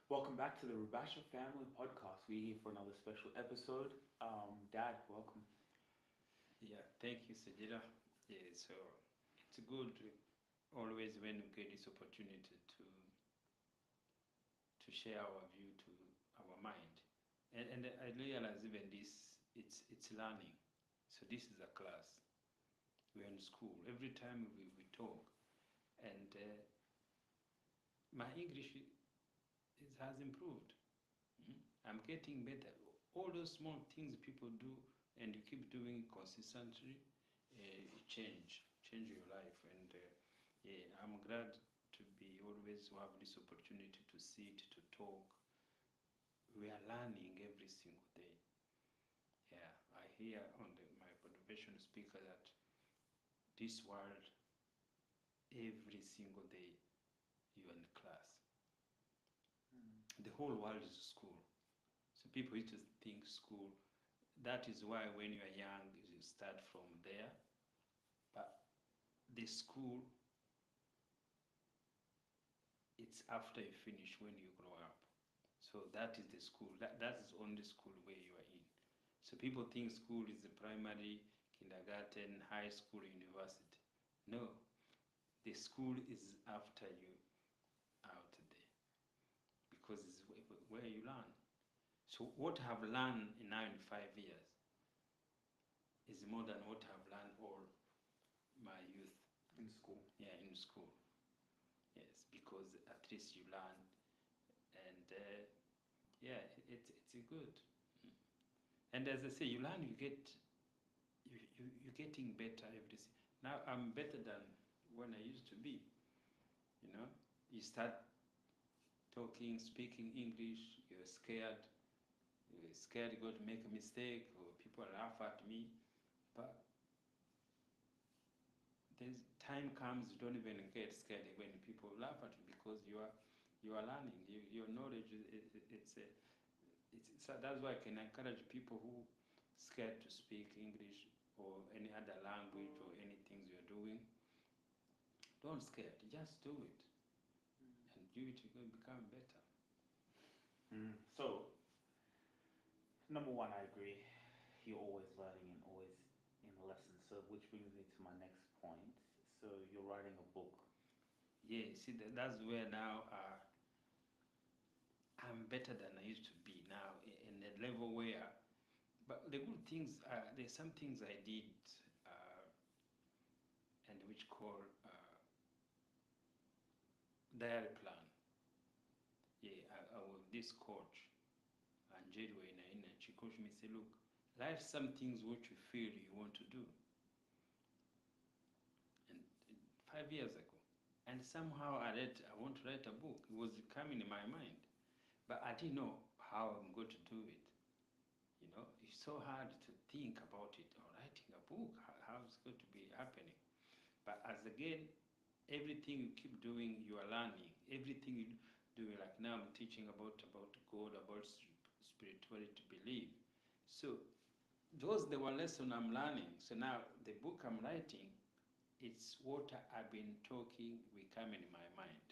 Welcome back to the Rubasha Family Podcast. We're here for another special episode. Dad, welcome. Yeah, thank you, Sajida. Yeah, so it's good always when we get this opportunity to share our view to our mind. And I realize even this it's learning. So this is a class. We're in school. Every time we talk, and my English has improved. Mhm. I'm getting better. All those small things people do, and you keep doing consistently, change your life. And yeah, I'm glad to be always to have this opportunity to sit, to talk. We are learning every single day. Yeah, I hear on my motivational speaker that this world, every single day, you're in class. The whole world is school. So people used to think school. That is why when you are young, you start from there. But the school, it's after you finish when you grow up. So that is the school. That is only school where you are in. So people think school is the primary, kindergarten, high school, university. No, the school is after you out there because it's where you learn. So what I've learned now in 5 years is more than what I've learned all my youth. In school. Yeah, in school. Yes, because at least you learn, and yeah, it's good. Mm. And as I say, you learn, you're getting better every day. Now I'm better than when I used to be. You know, you start talking, speaking English, you're scared you're going to make a mistake or people laugh at me. But then time comes, you don't even get scared when people laugh at you because you are learning. Your knowledge it's that's why I can encourage people who scared to speak English or any other language or anything you're doing. Don't scare. Just do it, and do it. You're going to become better. So, number one, I agree. You're always learning and always in a lesson. So, which brings me to my next point. So, you're writing a book. Yeah. See, that's where now I'm better than I used to be now in a level where. But the good things are there's some things I did uh, and which call diary plan. Yeah, I was this coach, Angelo Inaina. She coached me, say, look, write some things what you feel you want to do. And 5 years ago, and somehow I want to write a book. It was coming in my mind, but I didn't know how I'm going to do it. You know, it's so hard to think about it or writing a book. How it's going to be happening. But as again, everything you keep doing, you are learning. Everything you do, like now I'm teaching about God, about spirituality, belief. So those they were lessons I'm learning. So now the book I'm writing, it's what I've been talking, becoming in my mind.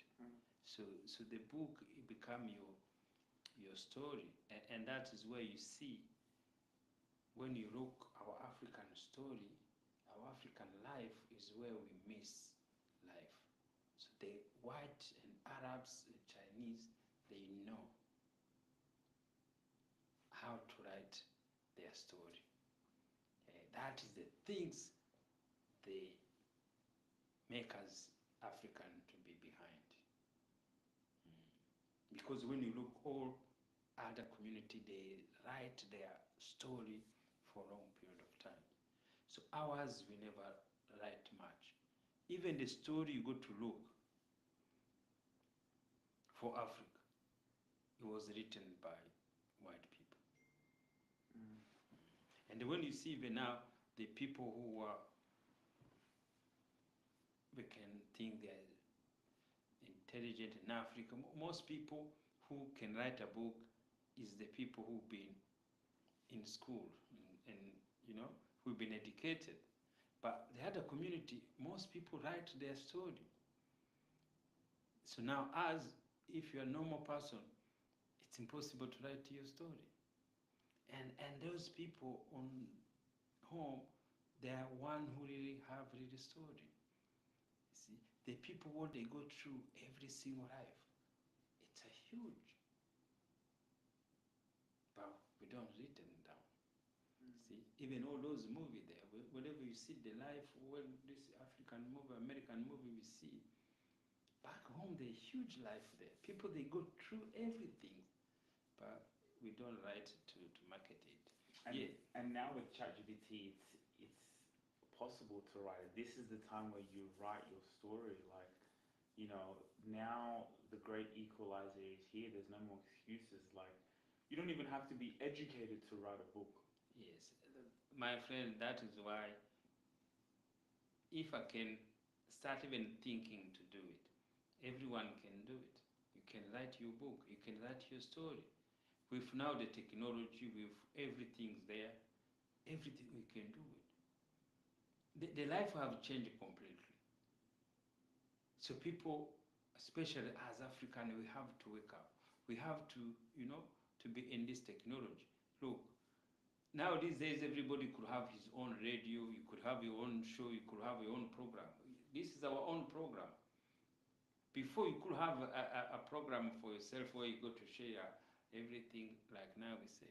So the book it become your story, and that is where you see when you look our African story, our African life is where we miss life. So the white and Arabs and Chinese, they know how to write their story. That is the things they make us African to be behind. Because when you look all other community, they write their story for a long period of time. So ours, we never write much. Even the story you go to look for Africa, it was written by white people. And when you see even now, the people who are, we can think they're intelligent in Africa, most people who can write a book is the people who've been in school and you know, who've been educated. But the other community, most people write their story. So now, as if you're a normal person, it's impossible to write your story. And those people on home, they are one who really have really story. See, the people what they go through every single life, it's a huge. But we don't written down. See, even all those movies there, whatever you see the life, when this African movie, American movie we see, back home the huge life there. People they go through everything, but we don't write to market it. And, Yeah. and now with ChatGPT, it's possible to write it. This is the time where you write your story. Like, you know, now the great equalizer is here. There's no more excuses. Like, you don't even have to be educated to write a book. Yes, my friend, that is why if I can start even thinking to do it, everyone can do it. You can write your book, you can write your story. With now the technology, with everything there, everything we can do it. The life have changed completely. So people, especially as African, we have to wake up. We have to, you know, to be in this technology. Look, now these days everybody could have his own radio, you could have your own show, you could have your own program. This is our own program. Before you could have a program for yourself where you go to share everything like now we say.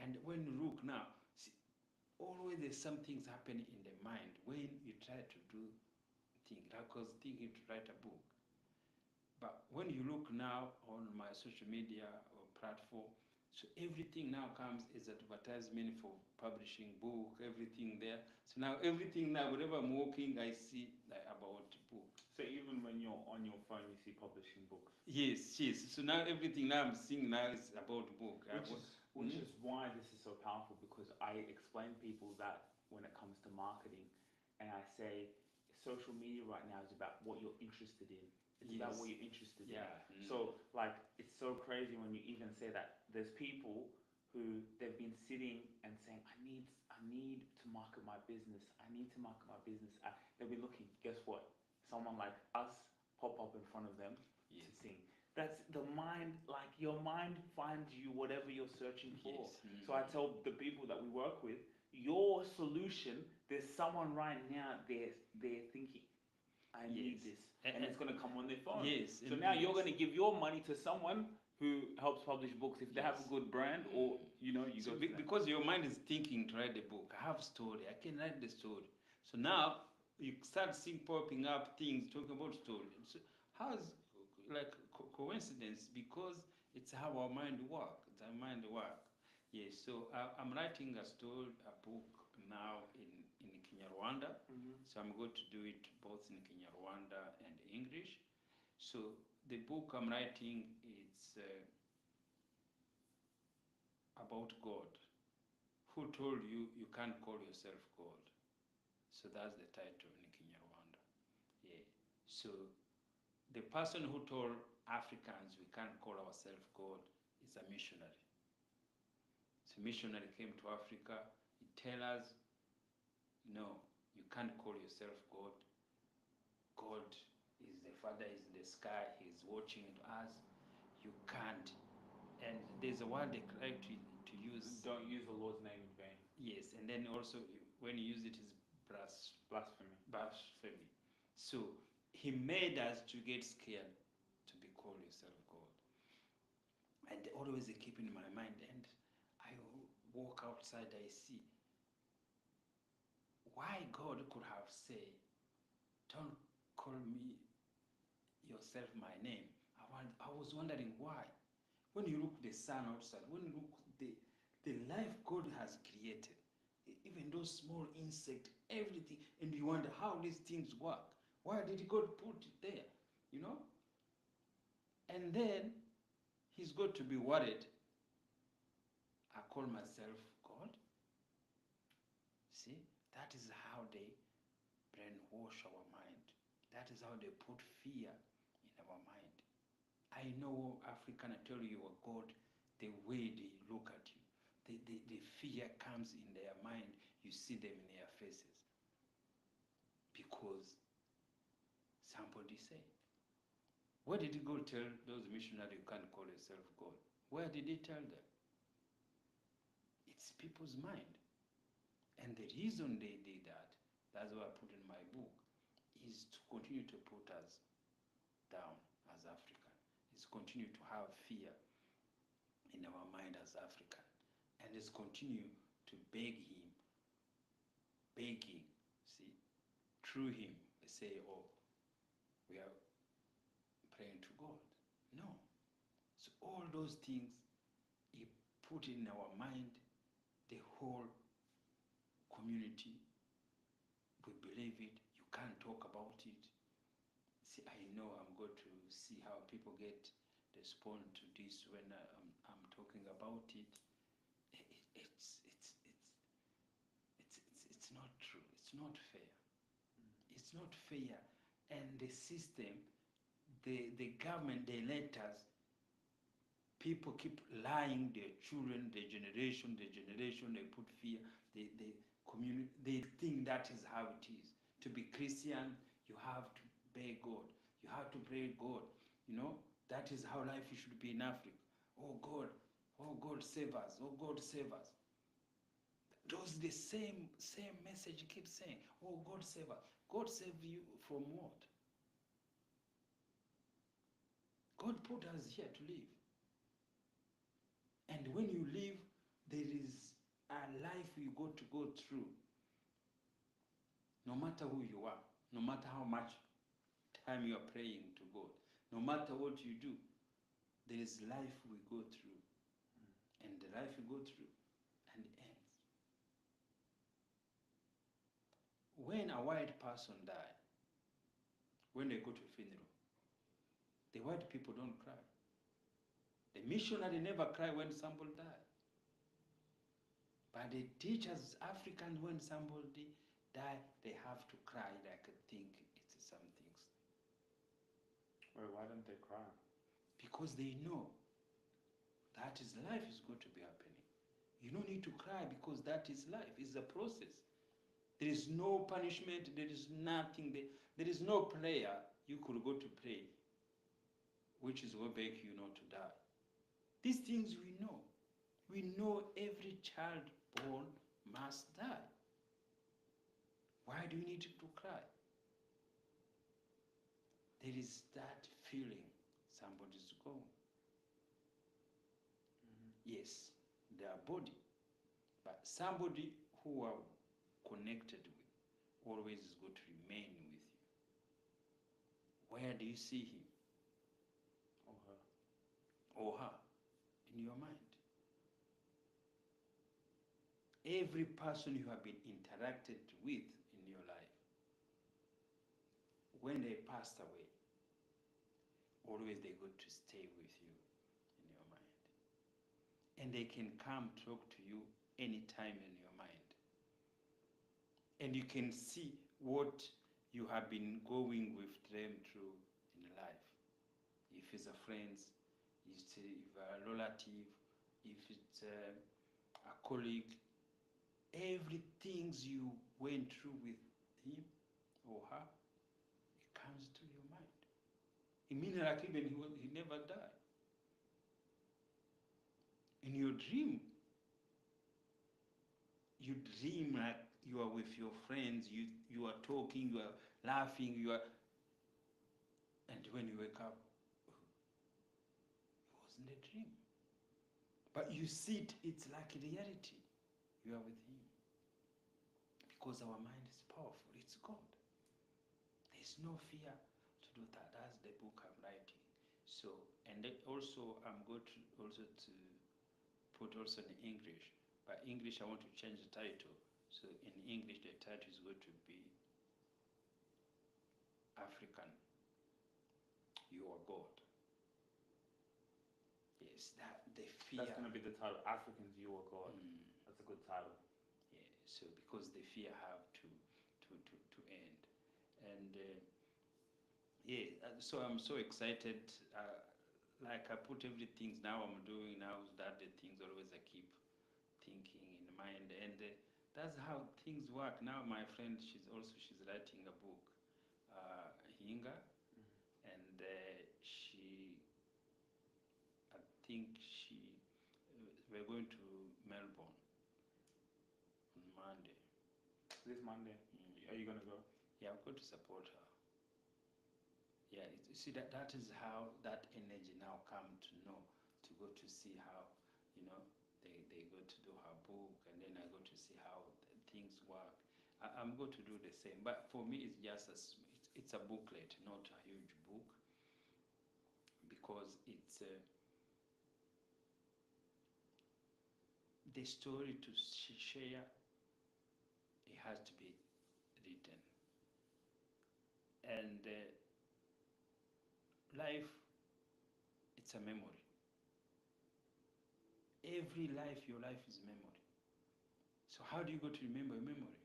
And when you look now, see, always there's some things happening in the mind when you try to do things, like I was thinking to write a book. But when you look now on my social media or platform, so everything now comes as advertisement for publishing book, everything there. So now everything now, whenever I'm walking, I see like, about book. So even when you're on your phone, you see publishing books. Yes, yes. So now everything now I'm seeing now is about book. Which is why this is so powerful, because I explain to people that when it comes to marketing, and I say social media right now is about what you're interested in. It's about what you're interested in. So like it's so crazy when you even say that there's people who they've been sitting and saying, I need to market my business. I need to market my business. They'll be looking, guess what? Someone like us pop up in front of them to sing. That's the mind, like your mind finds you whatever you're searching for. Yes. So I tell the people that we work with, your solution, there's someone right now, they're thinking, I need this. And it's going to come on their phone. Yes. So now you're going to give your money to someone who helps publish books if they have a good brand, or, you know, you So go to them. because your mind is thinking to write the book, I have story, I can write the story. So now you start seeing popping up things talking about story. So how's like coincidence, because it's how our mind work. It's our mind work. Yes. So I'm writing a story, a book now in Kinyarwanda. So I'm going to do it both in Kinyarwanda and English. So the book I'm writing is about God. Who told you you can't call yourself God? So that's the title in Kinyarwanda. Yeah. So the person who told Africans we can't call ourselves God is a missionary. So missionary came to Africa. He tell us, no, you can't call yourself God. God is the Father, is in the sky. He's watching us. You can't. And there's a word they try to use. Don't use the Lord's name in vain. Yes, and then also when you use it is Blasphemy. Blasphemy. So he made us to get scared to be called yourself God. And always they keep in my mind. And I walk outside, I see why God could have said, don't call me yourself my name. I was wondering why. When you look the sun outside, when you look the life God has created, even those small insects, everything, and you wonder how these things work. Why did God put it there? You know? And then he's got to be worried. I call myself God. See, that is how they brainwash our mind. That is how they put fear in our mind. I know African, I tell you, a God, the way they look at you, the fear comes in their mind. You see them in their faces. Because somebody said, where did you go tell those missionaries you can't call yourself God? Where did he tell them? It's people's mind. And the reason they did that, that's what I put in my book, is to continue to put us down as African. Is continue to have fear in our mind as African. And is continue to beg him, begging, see, through him, they say, oh, we are praying to God. No. So all those things, he put in our mind, the whole community, we believe it, you can't talk about it. See, I know I'm going to see how people get respond to this when I'm talking about it. It's not true. It's not fair. It's not fair. And the system, the government, they let us, people keep lying, their children, their generation, they put fear, they community, they think that is how it is. To be Christian, you have to obey God. You have to pray God. You know, that is how life should be in Africa. Oh God save us. Oh God save us. Those the same message you keep saying. Oh God save us. God save you from what? God put us here to live. And when you live, there is a life you got to go through. No matter who you are, no matter how much time you are praying to God, no matter what you do, there is life we go through. And the life you go through and ends. When a white person dies, when they go to a funeral, the white people don't cry. The missionary never cry when somebody dies. But the teachers, Africans, when somebody die, they have to cry like I think it's some things. Why don't they cry? Because they know that is life is going to be happening. You don't need to cry because that is life. It's a process. There is no punishment. There is nothing. There is no prayer you could go to pray, which is what make you not to die. These things we know. We know every child born must die. Why do you need to cry? There is that feeling somebody's gone. Yes, their body, but somebody who are connected with always is going to remain with you. Where do you see him? Or her in your mind. Every person you have been interacted with in your life, when they passed away, always they go to stay with you in your mind. And they can come talk to you anytime in your mind. And you can see what you have been going with them through in life. If it's a friend, if it's a relative, if it's a colleague, everything you went through with him or her, it comes to your mind. It means like even he never died. In your dream, you dream like you are with your friends, you are talking, you are laughing, and when you wake up, it wasn't a dream. But you see it, it's like reality. You are with him. Because our mind is powerful, it's God. There's no fear to do that. That's the book I'm writing. So, and then also I'm going to also to put also in English. But English, I want to change the title. So in English, the title is going to be African, You Are God. Yes, that the fear. That's going to be the title, Africans, You Are God. That's a good title. Yeah, so because the fear have to end. And so I'm so excited. Like I put everything now I'm doing now, that the things always I keep thinking in mind. And that's how things work. Now my friend, she's writing a book, Hinga, and I think she we're going to Melbourne on Monday. This Monday. Are you gonna go? Yeah, I'm going to support her. Yeah, you see that is how that energy now come to know, to go to see how, they go to do her book, and then I go to see how things work. I'm going to do the same, but for me it's just it's a booklet, not a huge book, because it's the story to share. It has to be written, and life, it's a memory. Every life, your life is memory. So how do you go to remember a memory?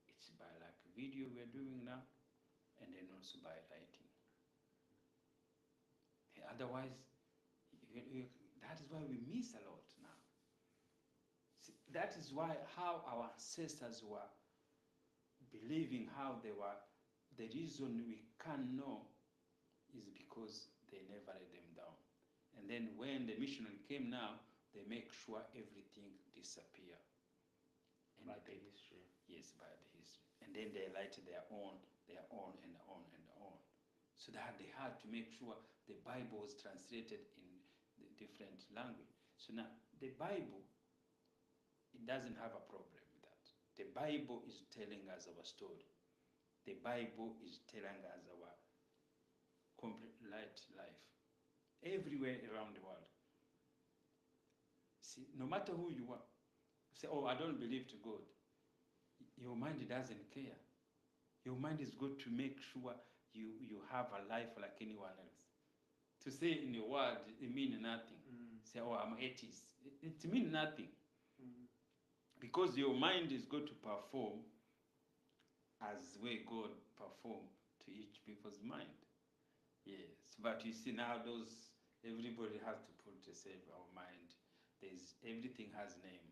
It's by like video we're doing now, and then also by writing. Otherwise, that is why we miss a lot now. See, that is why how our ancestors were believing, how they were. The reason we can't know is because they never let them down. And then when the missionary came now, they make sure everything disappear. And by the history. Yes, by the history. And then they write their own, and on and on. So that they had to make sure the Bible was translated in the different language. So now the Bible, it doesn't have a problem with that. The Bible is telling us our story. The Bible is telling us our complete life. Everywhere around the world. See, no matter who you are, say, oh, I don't believe to God. Your mind doesn't care. Your mind is good to make sure you have a life like anyone else. To say in your word, it means nothing. Say, oh, I'm atheist. It means nothing. Because your mind is going to perform as way God perform to each people's mind. Yes, but you see now everybody has to put to save our mind. Everything has name.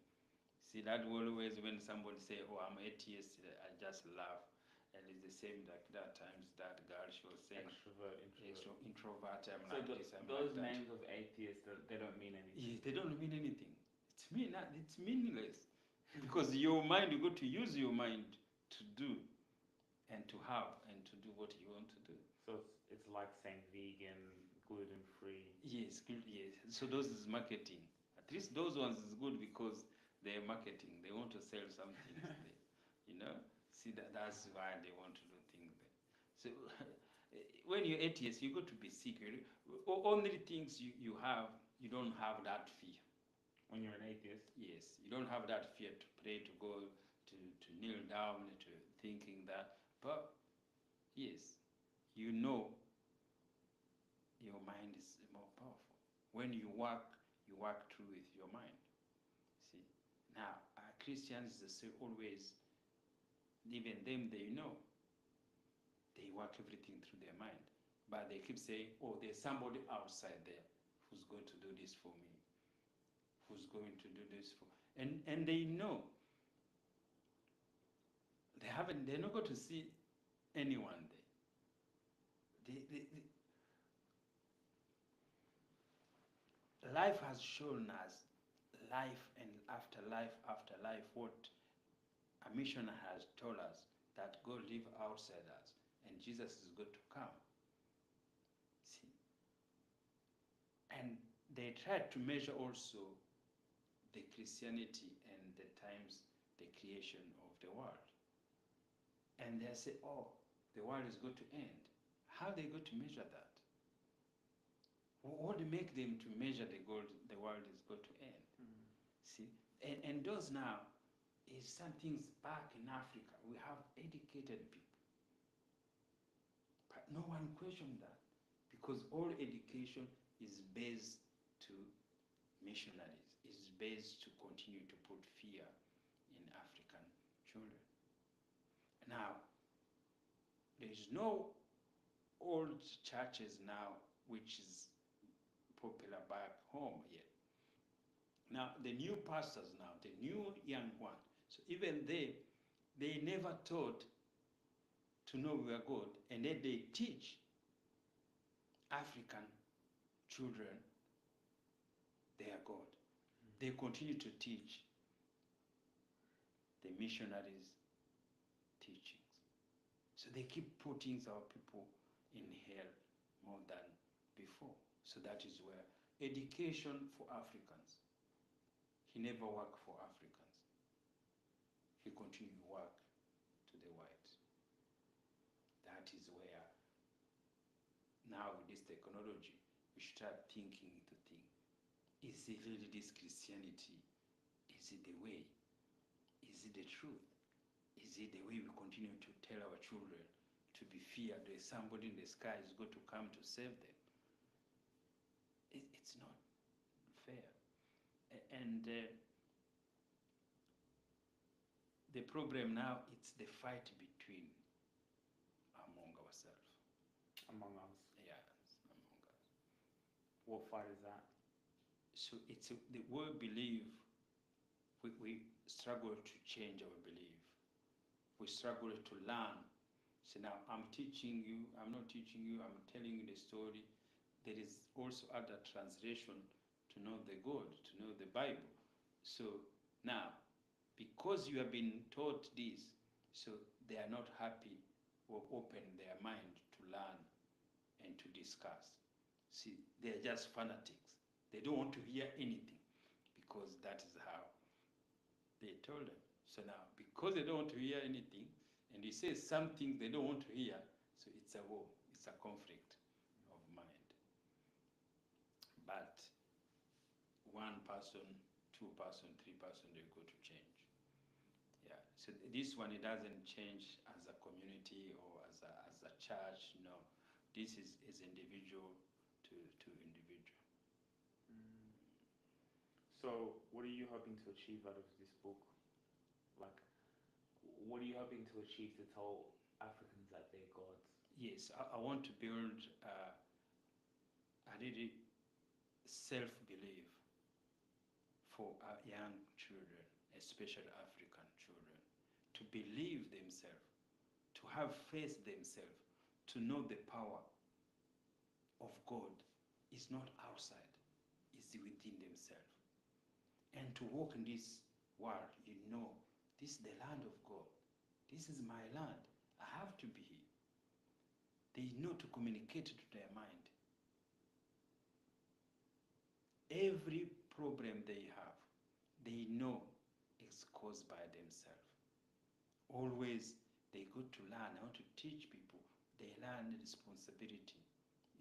See that always when somebody say, oh, I'm atheist, I just laugh. And it's the same like that times that girl she was saying. Extrovert, introvert, I'm so like this, I'm those like that. names of atheists, they don't mean anything. Yeah, they don't mean anything. It's meaningless. Because your mind, you got to use your mind to do and to have and to do what you want to do. So it's like saying vegan, gluten-free. Yes, yes. So those is marketing. At least those ones is good because they're marketing. They want to sell something. See that's why they want to do things there. So when you're atheist, you got to be secret. Only things you have, you don't have that fear. When you're an atheist? Yes, you don't have that fear to pray, to go, to kneel down, to thinking that. But yes, you know your mind is more powerful. When you work through with your mind. See, now Christians say always, even them they know, they work everything through their mind, but they keep saying, oh, there's somebody outside there who's going to do this for me, who's going to do this for, and they know. They're not going to see anyone there. Life has shown us life and after life after life what a missionary has told us, that God live outside us and Jesus is going to come. See? And they tried to measure also the Christianity and the times, the creation of the world. And they say, oh, the world is going to end. How are they going to measure that? What make them to measure the world is going to end? See, and those now is some things back in Africa. We have educated people, but no one questioned that because all education is based to missionaries. Is based to continue to put fear in African children. Now, there is no old churches now which is popular back home yet. Now, the new pastors now, the new young ones, so even they never taught to know we are God, and then they teach African children they are God. they continue to teach the missionaries' teachings. So they keep putting our people in hell more than before. So that is where education for Africans. He never worked for Africans. He continued to work to the whites. That is where now with this technology, we should start thinking to think, is it really this Christianity? Is it the way? Is it the truth? Is it the way we continue to tell our children to be feared? There's somebody in the sky is going to come to save them. It's not fair. And the problem now, it's the fight between among ourselves. Among us. Yes, among us. What fight is that? So it's the word belief. We struggle to change our belief. We struggle to learn. So now I'm teaching you, I'm not teaching you, I'm telling you the story. There is also other translation to know the God, to know the Bible. So now, because you have been taught this, so they are not happy or open their mind to learn and to discuss. See, they're just fanatics. They don't want to hear anything because that is how they told them. So now, because they don't want to hear anything, and he says something they don't want to hear, so it's a war, it's a conflict of mind. But one person, two person, three person, they go to change. Yeah. So this one, it doesn't change as a community or as a church. No, this is individual to individual. So, what are you hoping to achieve out of this book? Like, what are you hoping to achieve to tell Africans that they're gods? Yes, I want to build a really self-belief for our young children, especially African children, to believe themselves, to have faith themselves, to know the power of God is not outside, it's within themselves. And to walk in this world, you know, this is the land of God. This is my land. I have to be here. They know to communicate to their mind. Every problem they have, they know it's caused by themselves. Always they go to learn how to teach people. They learn the responsibility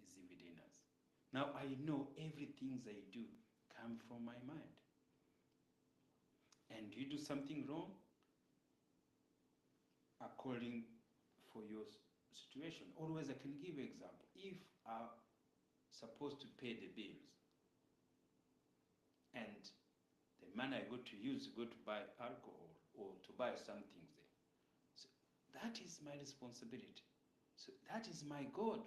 is within us. Now I know everything I do come from my mind. And you do something wrong, according for your situation. Always I can give an example. If I'm supposed to pay the bills, and the money I go to use to go to buy alcohol or to buy something there, so that is my responsibility. So that is my God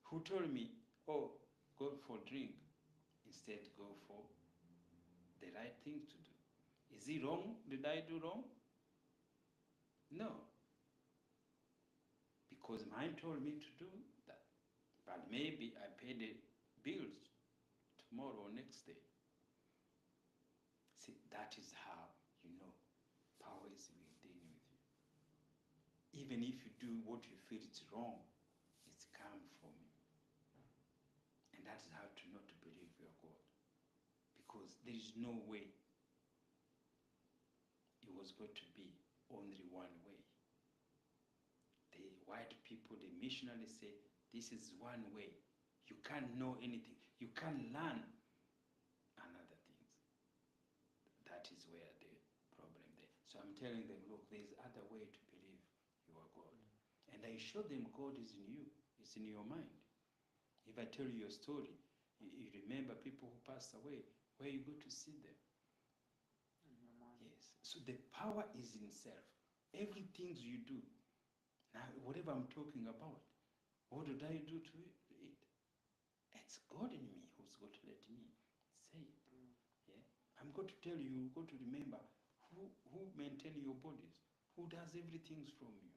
who told me, oh, go for drink, instead go for the right thing to do. Is it wrong? Did I do wrong? No. Because mine told me to do that. But maybe I pay the bills tomorrow or next day. See, that is how you know power is within with you. Even if you do what you feel is wrong, it's come from you. And that is how to know to believe your God. Because there is no way it was going to be only one way. The white people, the missionaries say, this is one way. You can't know anything. You can't learn another things. That is where the problem there. So I'm telling them, look, there's other way to believe you are God. And I show them God is in you. It's in your mind. If I tell you your story, you remember people who passed away, where you go to see them. In your mind. Yes. So the power is in self. Everything you do. Now, whatever I'm talking about, what did I do to it? It's God in me who's going to let me say it. Yeah? I'm going to tell you, you're going to remember who maintains your bodies, who does everything from you.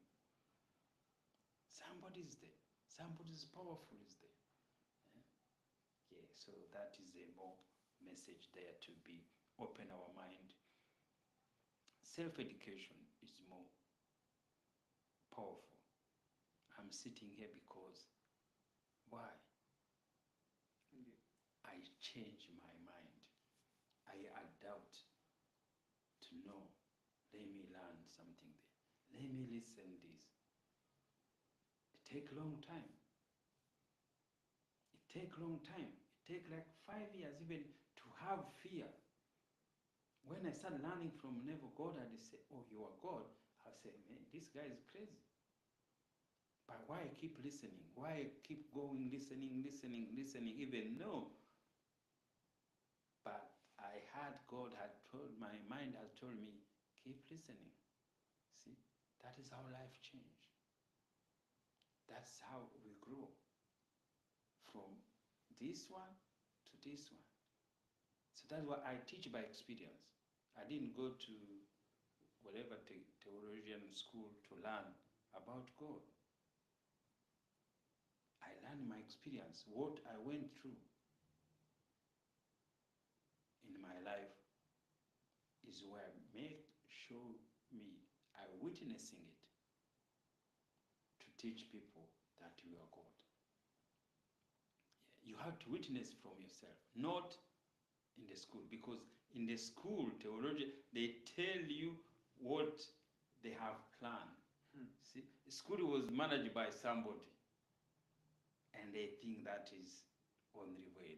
Somebody is there. Somebody is powerful is there. Yeah? Yeah, so that is a more message there to be open our mind. Self-education is more powerful. I'm sitting here because why? I change my mind. I adapt to know. Let me learn something there. Let me listen this. It take long time. It take long time. It take like 5 years even to have fear. When I started learning from Neville Goddard, they say, oh, you are God. I say, man, this guy is crazy. But why I keep listening? Why I keep going, listening, even though. But I had God had told, my mind had told me, keep listening. See, that is how life changed. That's how we grow from this one to this one. So that's what I teach by experience. I didn't go to whatever theologian school to learn about God. I learned my experience, what I went through in my life is where make show me I witnessing it to teach people that you are God. You have to witness from yourself, not in the school, because in the school theology they tell you what they have planned. See, school was managed by somebody, and they think that is only way.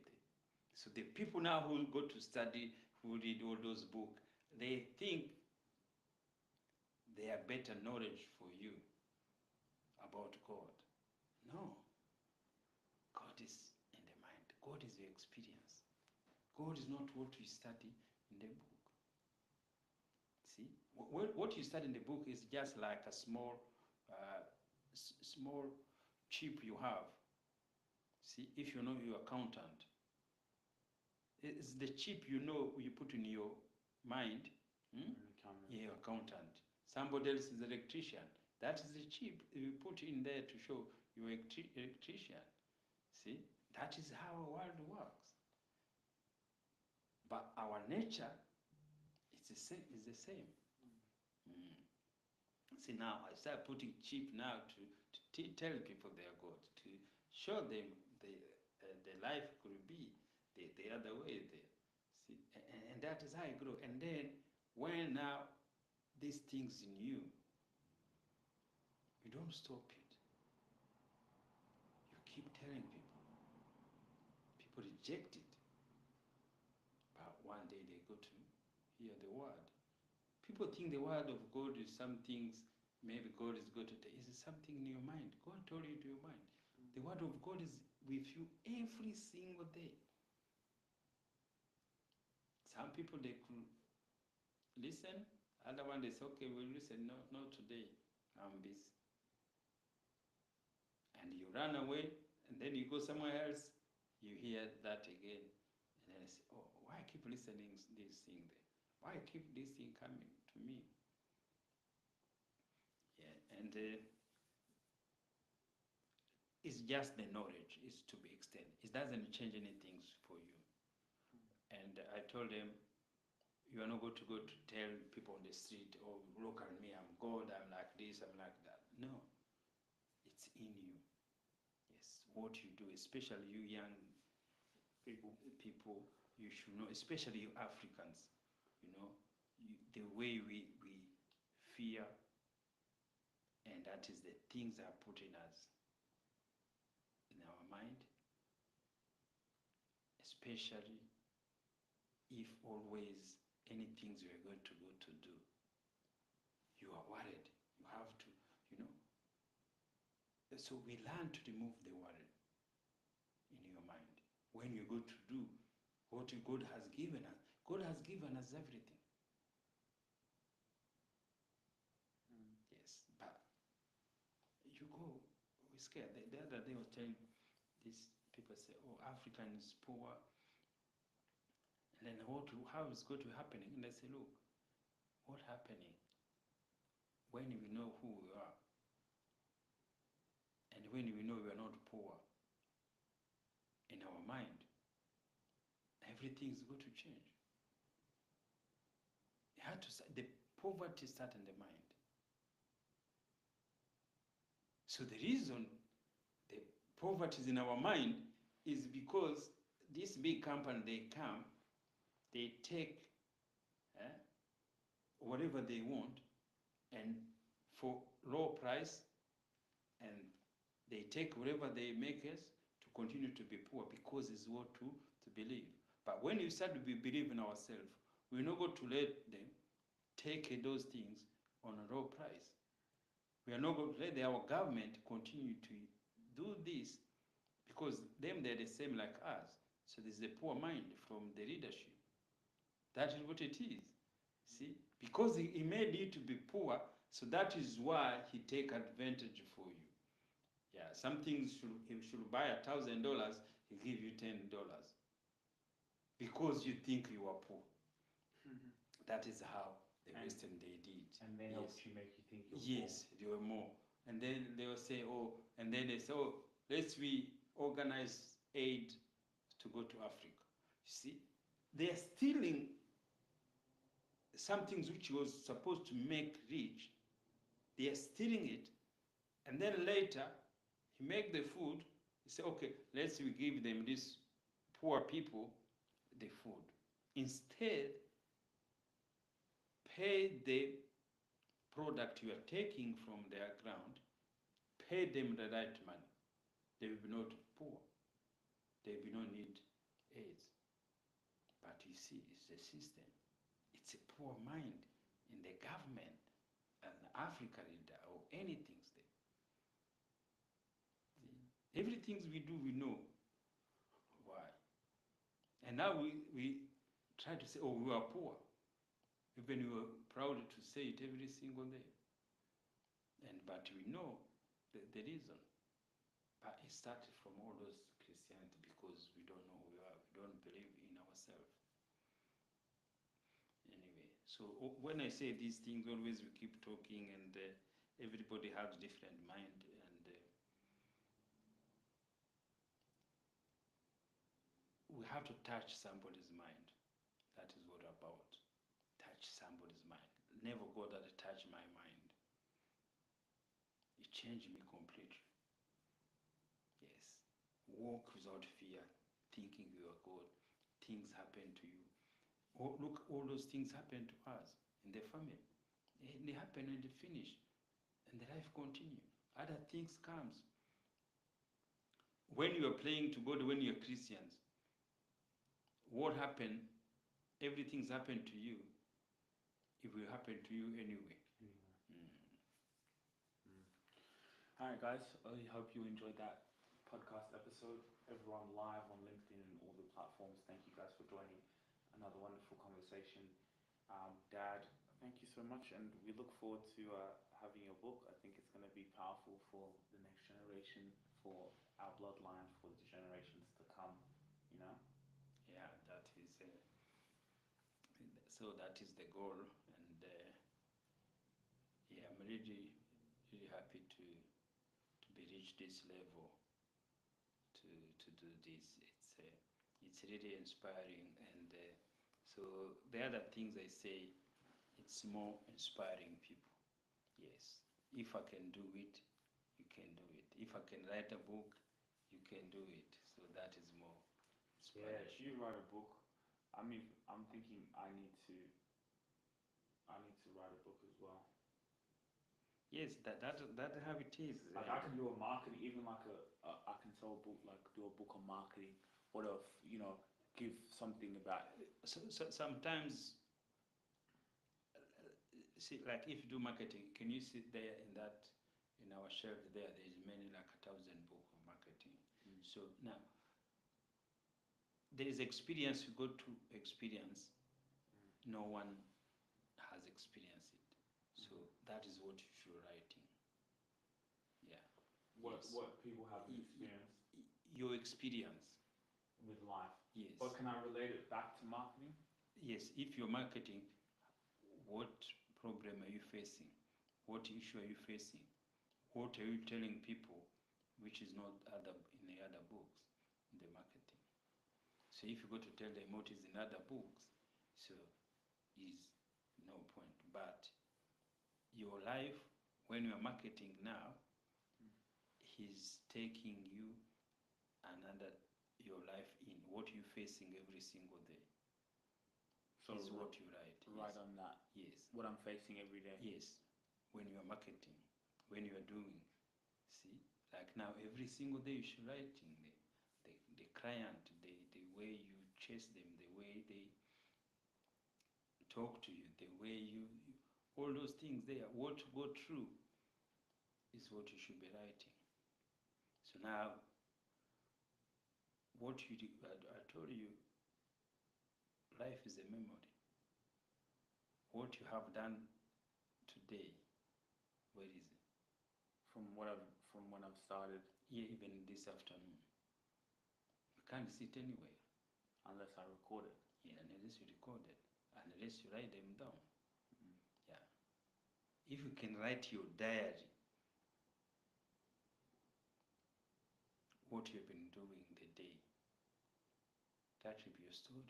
So the people now who go to study, who read all those books, they think they have better knowledge for you about God. No. God is in the mind. God is the experience. God is not what you study in the book. See, what you study in the book is just like a small chip you have. See, if you know your accountant, it's the chip you know you put in your mind. Your accountant. Somebody else is an electrician. That is the chip you put in there to show your electrician. See, that is how our world works. But our nature is the same. See, now I start putting chip now to tell people they are God, to show them the life could be the other way there. See, and that is how I grow. And then when now these things in you, you don't stop it. You keep telling people. People reject it. But one day they go to hear the word. People think the word of God is some things, maybe God is going to tell you. Is something in your mind. God told you to your mind. The word of God is with you every single day. Some people, they could listen. Other one, they say, okay, we'll listen. No, not today. I'm busy. And you run away, and then you go somewhere else, you hear that again. And then I say, oh, why I keep listening to this thing there? Why I keep this thing coming to me? Yeah, and it's just the knowledge is to be extended. It doesn't change anything for you. And I told them, you are not going to go to tell people on the street, oh, look at me, I'm God, I'm like this, I'm like that. No, it's in you. Yes, what you do, especially you young people, you should know, especially you Africans, you know, the way we fear, and that is the things that are put in us, in our mind, especially if always any things you are going to go to do, you are worried. You have to, you know. So we learn to remove the worry in your mind. When you go to do what God has given us, God has given us everything. Yes, but you go, we're scared. The other day I was telling these people, say, oh, African is poor. And then how is going to happening? And they say, look, what's happening when we know who we are, and when we know we are not poor in our mind, everything is going to change. You have to the poverty start in the mind. So the reason the poverty is in our mind is because this big company, they come, they take whatever they want, and for low price, and they take whatever they make us to continue to be poor, because it's what to believe. But when we start to believe in ourselves, we're not going to let them take those things on a low price. We are not going to let our government continue to do this, because them, they're the same like us. So there's a poor mind from the leadership. That is what it is. See? Because he made you to be poor, so that is why he take advantage for you. Yeah, some things he should buy $1,000, he give you $10. Because you think you are poor. That is how the Western they did. And they help you make you think you're poor. Yes, they were more. And then they will say, oh, and then they say, oh, let's we organize aid to go to Africa. You see, they are stealing some things which was supposed to make rich. They are stealing it, and then later he make the food. He say, okay, let's we give them, these poor people, the food. Instead, pay the product you are taking from their ground, pay them the right money. They will be not poor. They will not need aids. But you see, it's the system. It's a poor mind in the government, an Africa leader, or anything. Everything we do, we know why. And now we try to say, oh, we are poor. Even we are proud to say it every single day. But we know the reason. But it started from all those Christianity, because we don't know who we are. We don't believe in ourselves. Anyway, so when I say these things, always we keep talking, and everybody has different mind, and we have to touch somebody's mind. That is what about. Touch somebody's mind. Never go that touch my mind. It changed me completely. Yes. Walk without fear, thinking you are God. Things happen to you. Oh, look, all those things happen to us in the family. And they happen and they finish. And the life continues. Other things comes. When you are praying to God, when you are Christians, what happened, everything's happened to you. It will happen to you anyway. All right, guys. I hope you enjoyed that podcast episode. Everyone live on LinkedIn and all the platforms, thank you guys for joining. Another wonderful conversation. Dad, thank you so much, and we look forward to having your book. I think it's going to be powerful for the next generation, for our bloodline, for the generations to come, you know? Yeah, that is, so that is the goal, and yeah, I'm really, really happy to be reached this level, to do this. It's really inspiring, and so the other things I say, it's more inspiring people. Yes, if I can do it, you can do it. If I can write a book, you can do it. So that is more inspiring. Yeah, if you write a book, I mean, I'm thinking I need to write a book as well. Yes, that how it is. Like I can do a marketing, even like I can sell a book, like do a book on marketing, or give something about it. So sometimes, see, like if you do marketing, can you sit there in our shelf there? There's many, like 1,000 books of marketing. So now there is experience. You go to experience. No one has experienced it. So that is what you should writing. Yeah. What people have experienced. Your experience with life. Yes. But can I relate it back to marketing? Yes. If you're marketing, what problem are you facing? What issue are you facing? What are you telling people, which is not in the other books, in the marketing? So So if you go to tell them what is in other books, so is no point. But your life, when you are marketing now, he's taking you another your life in what you're facing every single day. So Is what you write. Right Yes. on that. Yes. What I'm facing every day. Yes. When you are marketing, when you are doing, see, like now every single day you should writing the client, the way you chase them, the way they talk to you, the way you all those things there, what to go through is what you should be writing. So now, what you do, I told you, life is a memory. What you have done today, where is it? From when I've started, Yeah, even this afternoon. You can't see it anywhere. unless I record it. Yeah, unless you record it, unless you write them down. Mm. Yeah. If you can write your diary, what you've been doing the day, that will be your story.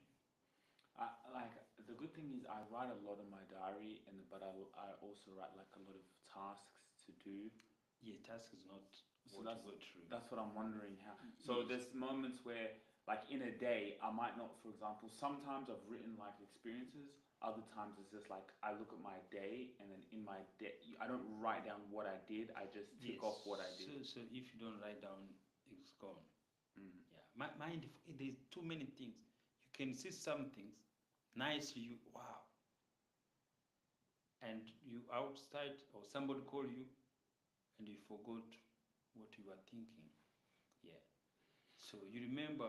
Like the good thing is I write a lot in my diary, but I also write like a lot of tasks to do. Yeah, task is not So what you go through. That's what I'm wondering how. So Yes. there's moments where, like in a day, I might not. For example, sometimes I've written like experiences. Other times it's just like I look at my day, and then in my day, I don't write down what I did. I just tick off what I did. So if you don't write down, it's gone. Mm. Yeah, mind, there's too many things. You can see some things nice, you wow, and you outside or somebody call you, and you forgot what you were thinking. Yeah. So you remember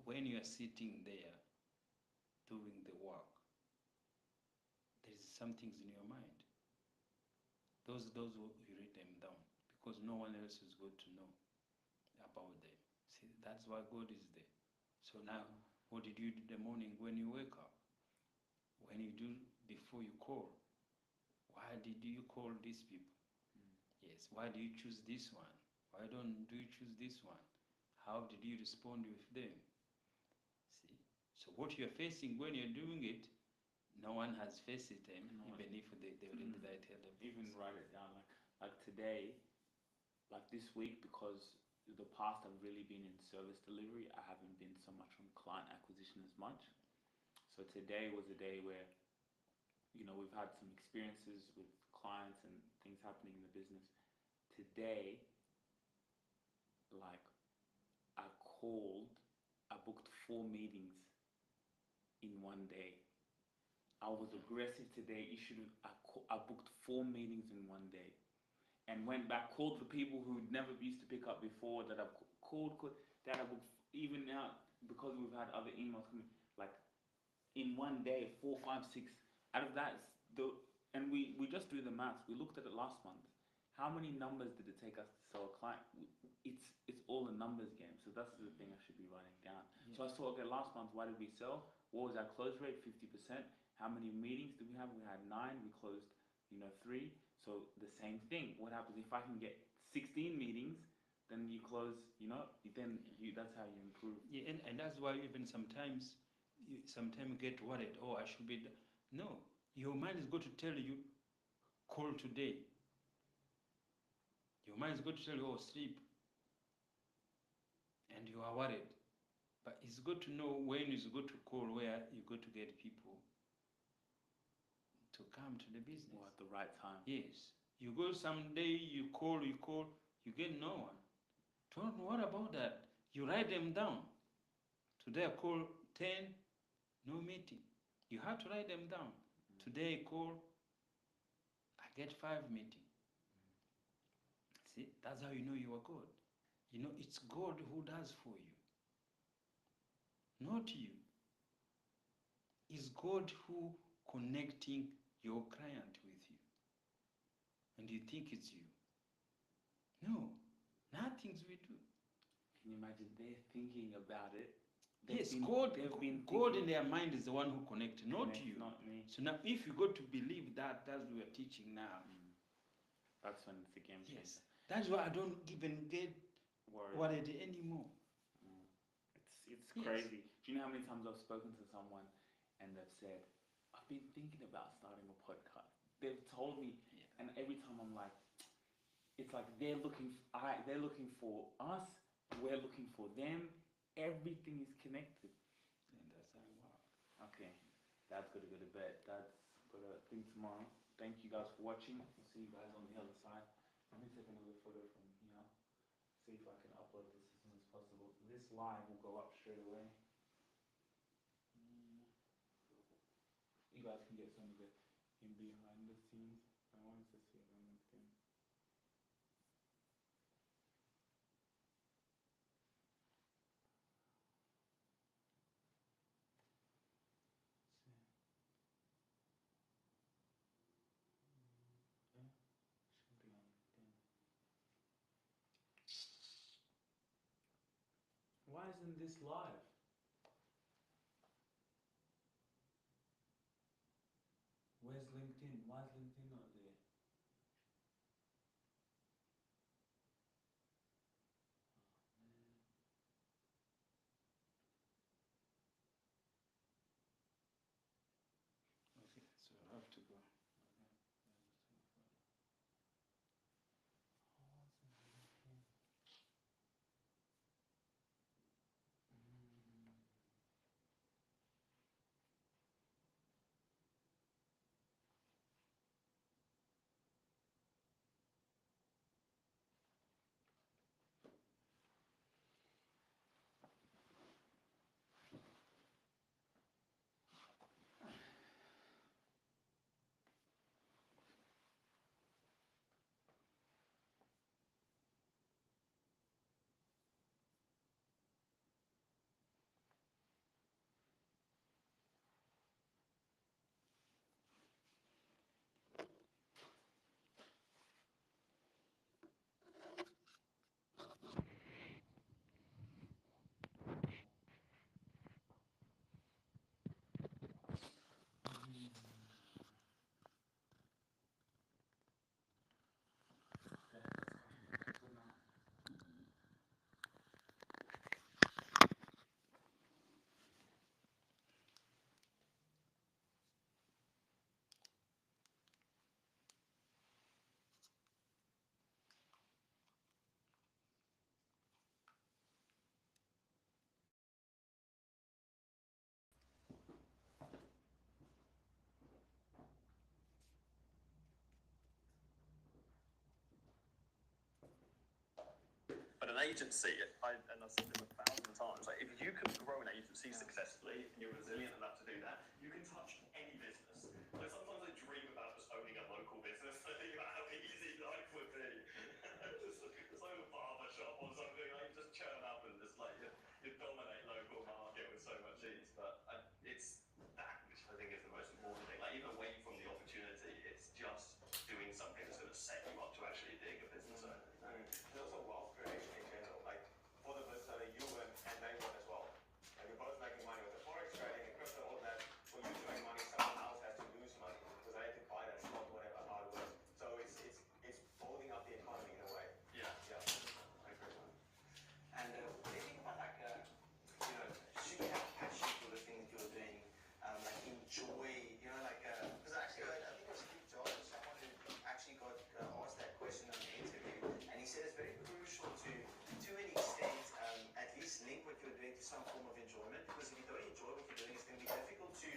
when you are sitting there doing the work, there is some things in your mind. Those you write them down because no one else is going to know about them. See, that's why God is there. So now, what did you do in the morning when you wake up? When you do before you call? Why did you call these people? Yes. Why do you choose this one? Why don't do you choose this one? How did you respond with them? See. So what you're facing when you're doing it, no one has faced it, even if they already write it. Even write it down. Like today, like this week, because the past I've really been in service delivery. I haven't been so much on client acquisition as much. So today was a day where, we've had some experiences with clients and things happening in the business. Today, like, I booked 4 meetings in one day. I was aggressive today. I booked 4 meetings in one day, and went back, called the people who never used to pick up before that I've called that I booked even now because we've had other emails coming. Like in one day, 4, 5, 6. Out of that, and we just do the maths. We looked at it last month. How many numbers did it take us to sell a client? It's all a numbers game. So that's the thing I should be writing down. Yeah. So I saw, okay, last month, why did we sell? What was our close rate? 50%. How many meetings did we have? We had 9. We closed, 3. So the same thing. What happens if I can get 16 meetings? Then you close. That's how you improve. Yeah, and that's why even sometimes you get worried. Oh, I should be. No, your mind is going to tell you, call today. Your mind is going to tell you, oh, sleep. And you are worried. But it's good to know when it's good to call, where you're going to get people to come to the business. Or at the right time. Yes. You go someday, you call, you get no one. Don't worry about that. You write them down. Today I call 10, no meeting. You have to write them down. Today I call, I get 5 meetings. See, that's how you know you are God. It's God who does for you. Not you. It's God who connecting your client with you. And you think it's you. No, nothing we do. Can you imagine they're thinking about it? Yes, God in their mind is the one who connected, not you. Not me. So now if you go to believe that, that's what we are teaching now. That's when it's a game changer. Yes. That's why I don't even get worried anymore. it's Yes. crazy. Do you know how many times I've spoken to someone and they've said, "I've been thinking about starting a podcast." They've told me, Yeah. and every time I'm like, it's like they're looking for us, we're looking for them. Everything is connected. And that's how it works. Okay, Dad's got to go to bed. Dad's got a thing tomorrow. Thank you guys for watching. I'll see you guys on the other side. Let me take another photo from here. See if I can upload this as soon as possible. This live will go up straight away. Mm. You guys can get some of the in behind the scenes. I wanted to see it on LinkedIn. Yeah, should be on LinkedIn. Why isn't this live? Where's LinkedIn? Why is LinkedIn not there? Okay, so I have to go. But an agency, and I've said this 1,000 times, like if you can grow an agency successfully and you're resilient enough to do that, you can touch any business. Like sometimes I dream about just owning a local business. I think about how easy life would be. Just like a barber shop or something, like you just churn up and just like you dominate local market with so much ease. But it's that which I think is the most important thing. Like even away from the opportunity, it's just doing something that's going to set you up to actually being a business owner. There's also wealth creation in general, like for the business owner, you win and they win as well. Like you're both making money with the forex trading and crypto, all that. For you to make money, someone else has to lose money because they have to buy that stock, whatever, how it works. So it's building up the economy in a way. Yeah. Yeah, I agree. And what do you think about should you have passion for the thing that you're doing, like enjoy, because actually I think it was Steve Jobs, someone who actually got asked that question on the interview, and he said it's very crucial to an extent, at least link what you're doing to some form of enjoyment, because if you don't enjoy what you're doing, it's going to be difficult to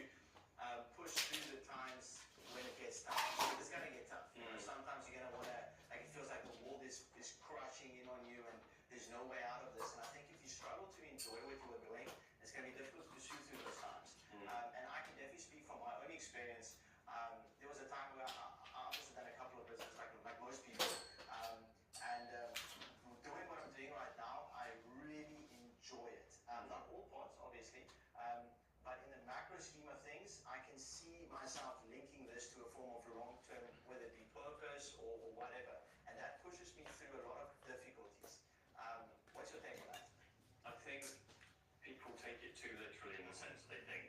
push through the times when it gets tough. It's going to get tough. You know, sometimes you're going to want to, like it feels like the world is crushing in on you and there's no way out of this. And I think if you struggle to enjoy what you're doing, it's going to be difficult to pursue through those times. And I can definitely speak from my own experience. There was a time where I obviously done a couple of businesses like most people. Doing what I'm doing right now, I really enjoy it. Not all parts, obviously. But in the macro scheme of things, I can see myself linking this to a form of long-term, whether it be purpose or whatever. And that pushes me through a lot of difficulties. What's your take on that? I think people take it too literally in the sense they think